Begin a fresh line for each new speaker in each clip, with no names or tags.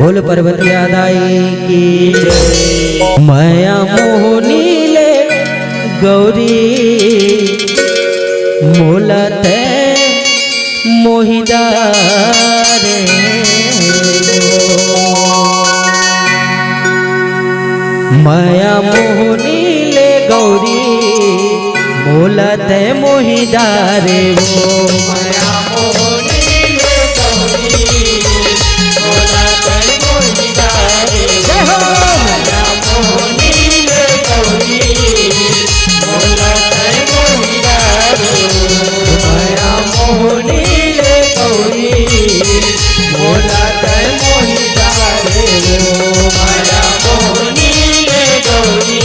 बोल पर्वतिया दाई की जय। माया मोहनी ले गौरी मोलते मोहिदारे माया मोहनी ले गौरी मोलते मोहिदारे वो माया मोहनी ले गौरी मोलते मोहिदारे माया मोहनी ले गौरी मोलते मोहिदारे माया मोहनी ले गौरी मोलते मोहिदारे माया मोहनी ले गौरी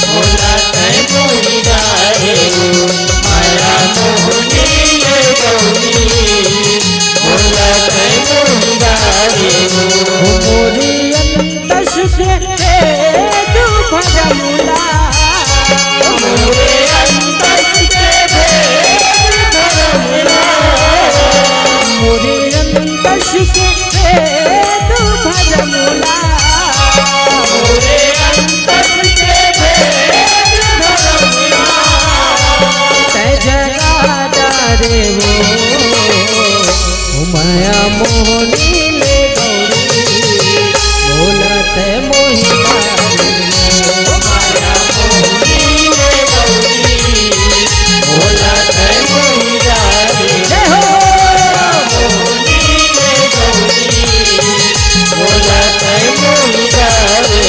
मोलते मोहिदारे माया मोहनी ले गौरी मोलते मोहिदारे मोरी अंतश से तू भजमुला मोरे अंतश से भजमुला मोरे अंतश से तू भजमुला मोरे अंतश से भजमुला तै जगा रे वो माया मोहनी ले गौरी मोलते मोहिदारे माया मोहनी ले गौरी मोलते मोहिदारे जय हो मोहनी ले गौरी मोलते मोहिदारे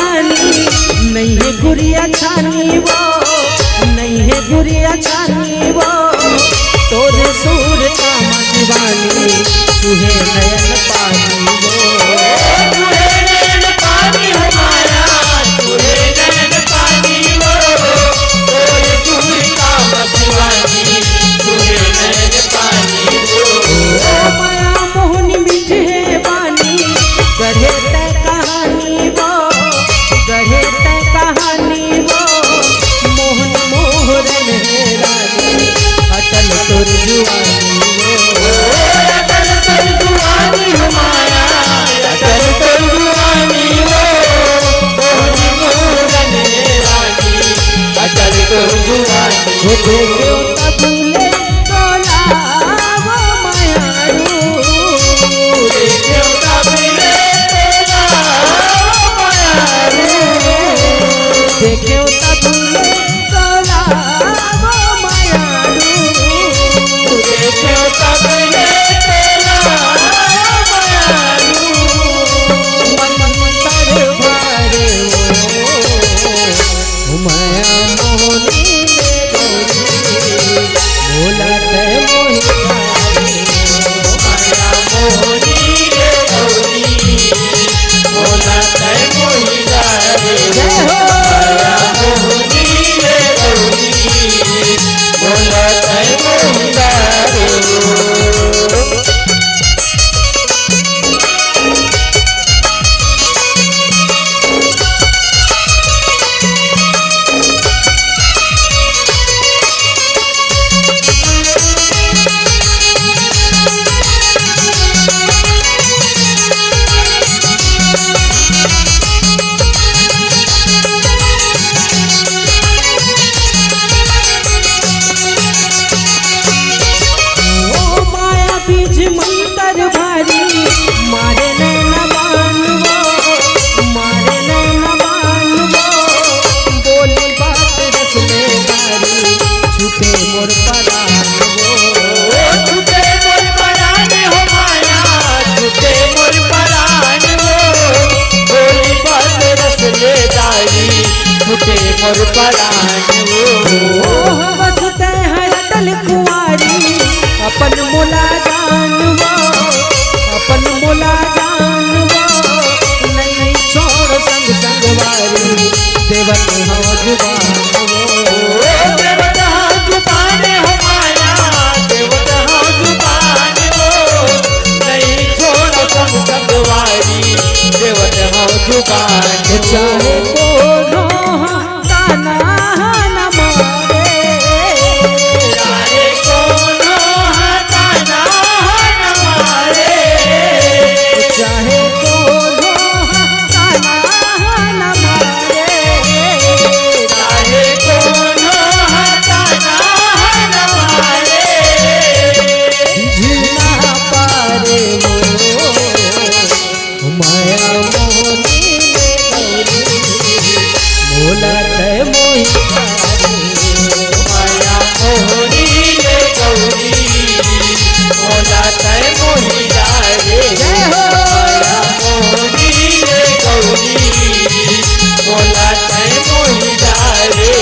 नहीं है गुड़िया छानी वो नहीं है गुड़िया छानी वो तोरे सूर का मस्तानी तुहे नयन पानी वो तुहे नयन पानी हमारा तुहे नयन पानी वो तोरे सूर का मस्तानी तुहे नयन पानी वो माया मोहनी मीठे बानी गढ़े तय कहानी वो गढ़े तय कहानी वो मोहन मोहरन है रानी अटल तुर जुआनी वो अटल तुर जुआनी हमारा अटल तुर जुआनी वो मोहन मोहरन है रानी अटल तुर जुआनी वो देखो तब ले तोला वो मायारू देखो तब ले तोला वो मायारू देखो तब ले तोला वो मायारू देखो तब ले तोला वो मायारू मन तर भरे वो माया मोहनी ले गौरी मोलते मोहिदारे माया मोहनी ले गौरी मोलते मोहिदारे जय हो माया मोहनी ले गौरी मोलते मोहिदारे मोर परान वो बसते हैं अटल कुंवारी देवत हो जुबान देवत हो जुबान हो माया देवत हो जुबान नहीं छोड़ संगवारी देवत हो जुबान चाहे कोनो ताना न मारे चाहे कोनो ताना न मारे चाहे कोनो ताना न मारे चाहे कोनो ताना न मारे झिना पारे वो माया मोहनी मोला तय मोहि माया मोहनी रे गौरी मोला तय मोहि रे माया मोहनी रे गौरी मोला तय मोहि रे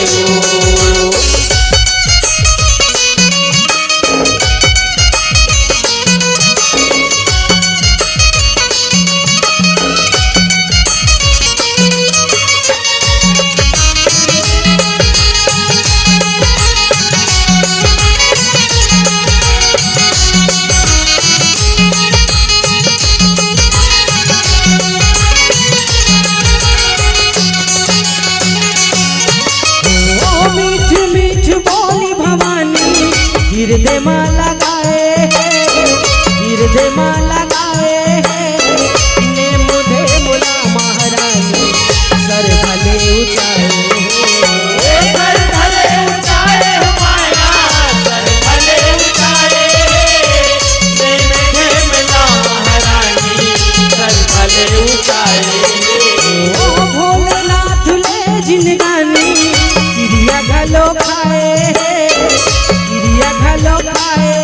हृदय मां लगाए हृदय मां लगाए ने मुझे मुला महारानी सर भले ऊंचाए सर भले ऊंचाए माया सर भले ऊंचाए ने मुझे मुला महारानी सर भले ऊंचाए ओ भोलेनाथ ले जिंदगानी चिड़िया घलो खाए घलो खाए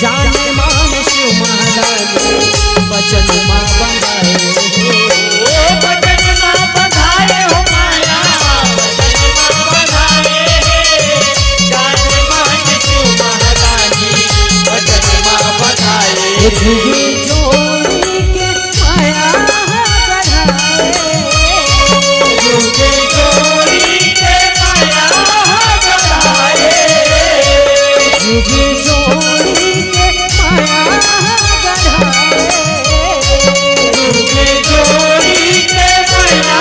जाने मान शिव महारानी बचन माँ बंधाए बचन माँ बंधाए हो माया बचन माँ बंधाए जाने मान शिव महारानी बचन माँ बंधाए झुगी जोड़ी के माया बढ़ाए झुगी जोड़ी के माया बढ़ाए झुगी जोड़ी के माया बढ़ाए झुगी जोड़ी के माया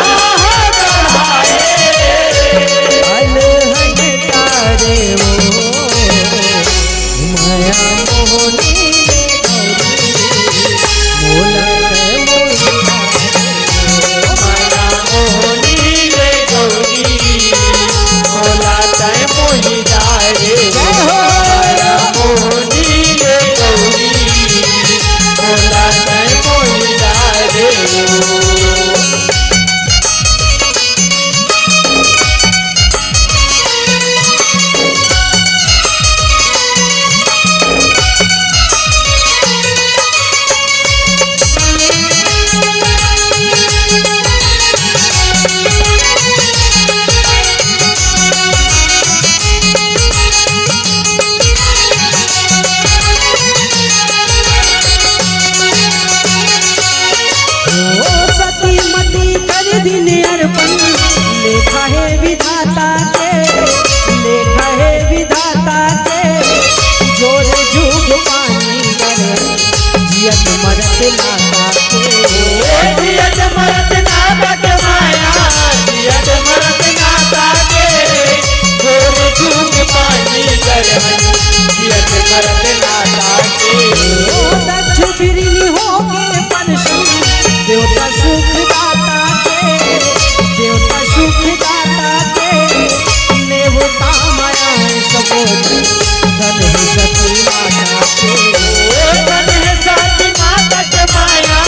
बढ़ाए अलहन तारे वो माया मोहनी मोला माया मोहनी रे गौरी मोला तय मोहि रे माया मोहनी रे गौरी मोला तय मोहि रे लेखा है विधाता के जोर जुग पानी जियत मरत नाता के जियत मरत नाता के माया जियत मरत नाता के जोर जुग पानी जियत मरत नाता के दक्ष बिरनी हो के परशु देवता सुख दाता के देवता सुख दाता के नेवता माया सबोध धन है सती माता के धन है सती माता के माया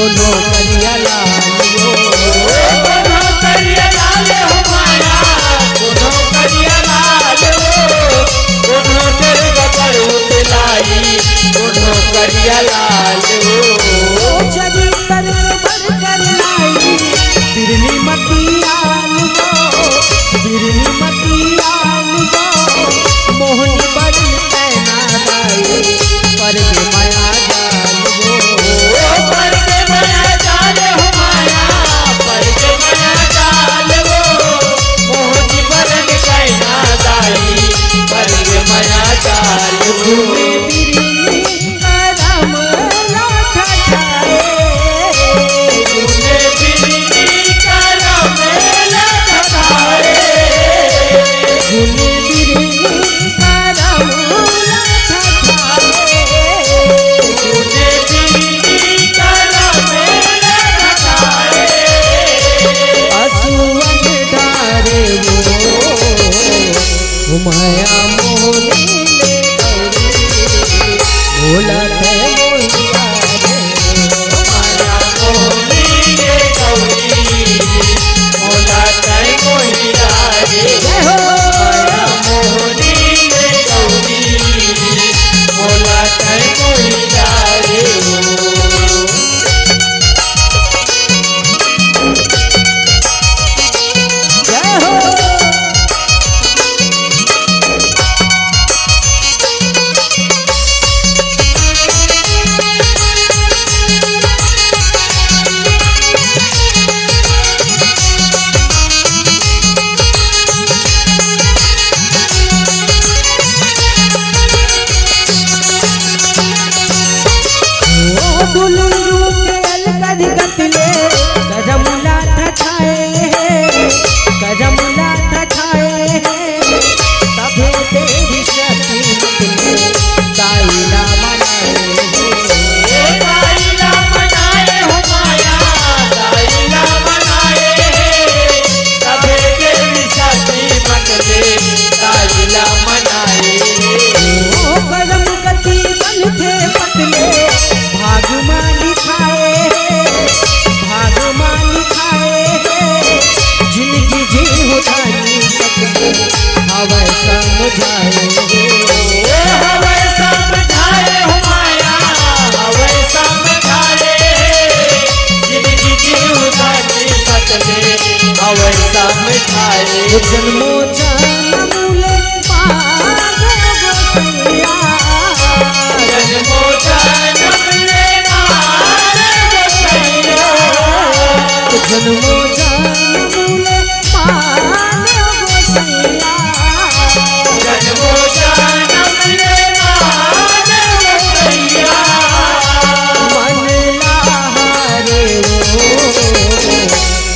दोनों करिया लाल वो
दोनों करिया लाल हो माया दोनों करिया लाल हो दोनों तेरे गकर उतलाई दोनों करिया लाल हो
जरी कर भर कर लाई बिरली मतियाल वो बिरली मतियाल वो मोहनी बड़ी तैना लाई पर के माया जाल वो
पर के माया जाल हो माया पर के माया जाल वो मोहनी बरन कहना दाई पर के माया जाल वो
माया मोहनी ले गौरी भोला थे मोहिया
माया मोहनी ले गौरी भोला थे मोहिया माया मोहनी ले गौरी भोला थे मोहिया
जन्मो जन्मूले
जन्मो जन्मले
जन्मो जन्मूले
जन्मो जन्मले
मन लारे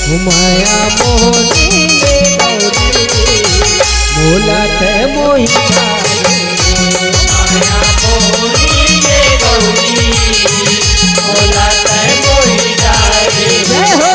वो माया मोहनी ले गौरी भोला थे मोहिया
माया मोहनी ले गौरी भोला थे मोहिया
जय हो।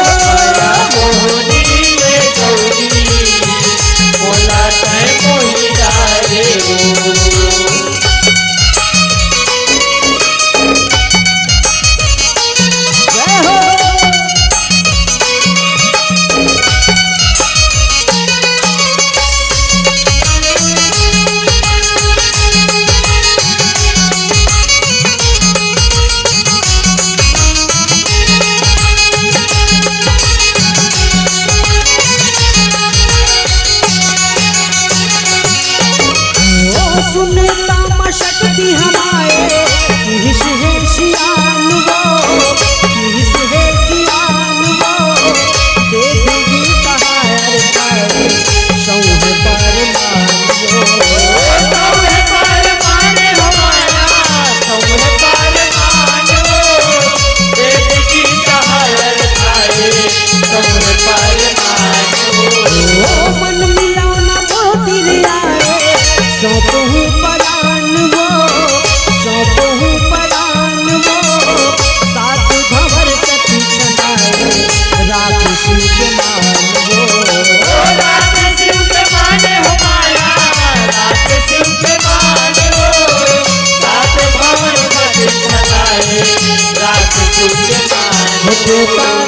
भेटता